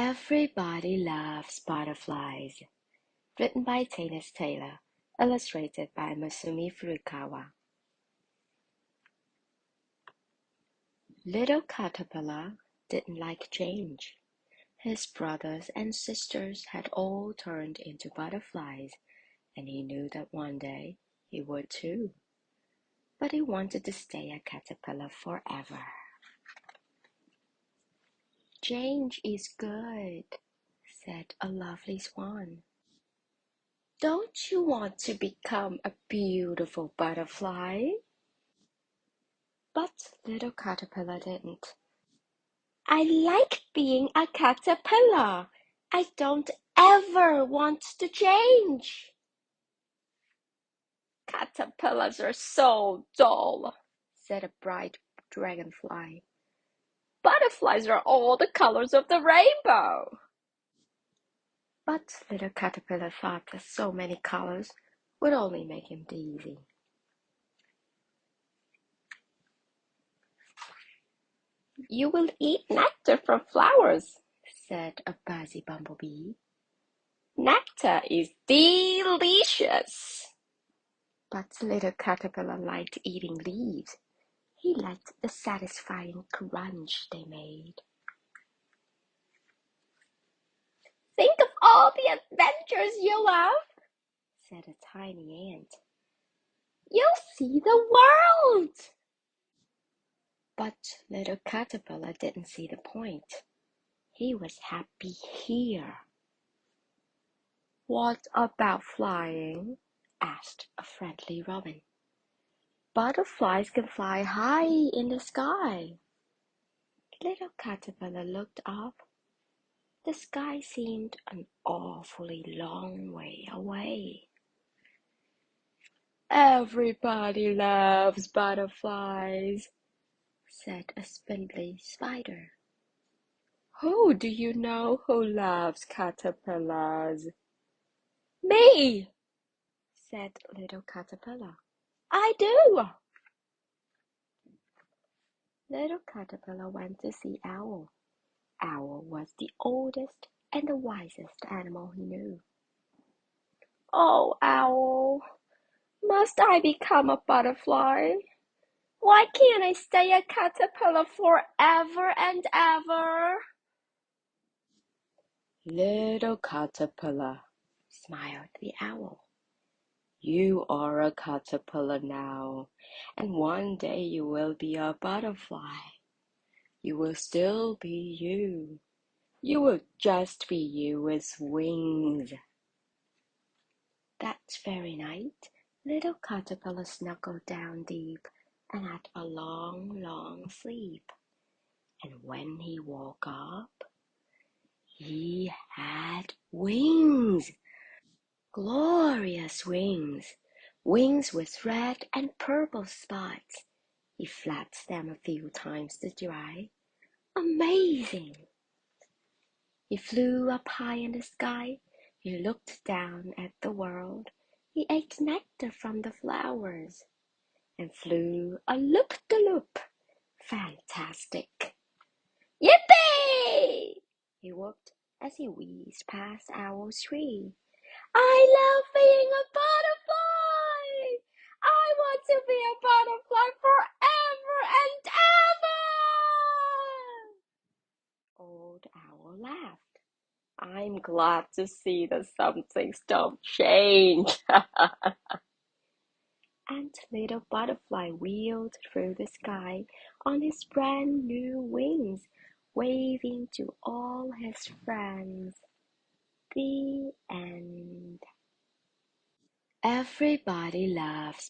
Everybody loves butterflies. Written by Taylor, illustrated by Masumi Furukawa. Little Caterpillar didn't like change. His brothers and sisters had all turned into butterflies, and he knew that one day he would too. But he wanted to stay a caterpillar forever. Change is good, said a lovely swan. Don't you want to become a beautiful butterfly? But little caterpillar didn't. I like being a caterpillar. I don't ever want to change. Caterpillars are so dull, said a bright dragonfly. Butterflies are all the colors of the rainbow. But little caterpillar thought that so many colors would only make him dizzy. You will eat nectar from flowers, said a buzzy bumblebee. Nectar is delicious. But little caterpillar liked eating leaves. He liked the satisfying crunch they made. Think of all the adventures you'll have, said a tiny ant. You'll see the world. But little caterpillar didn't see the point. He was happy here. What about flying? Asked a friendly robin. Butterflies can fly high in the sky. Little caterpillar looked up. The sky seemed an awfully long way away. Everybody loves butterflies, said a spindly spider. Who do you know who loves caterpillars? Me, said little caterpillar. I do. Little caterpillar went to see Owl. Owl was the oldest and the wisest animal he knew. Oh, Owl, must I become a butterfly? Why can't I stay a caterpillar forever and ever? Little caterpillar, smiled the owl. You are a caterpillar now, and one day you will be a butterfly. You will still be you. You will just be you with wings. That very night, little caterpillar snuggled down deep and had a long, long sleep. And when he woke up, he had wings. Glorious wings. Wings with red and purple spots. He flapped them a few times to dry. Amazing! He flew up high in the sky. He looked down at the world. He ate nectar from the flowers and flew a loop-de-loop. Fantastic! Yippee! He whooped as he whizzed past Owl's tree. I love being a butterfly! I want to be a butterfly forever and ever! Old Owl laughed. I'm glad to see that some things don't change. And little butterfly wheeled through the sky on his brand new wings, waving to all his friends. The end. Everybody loves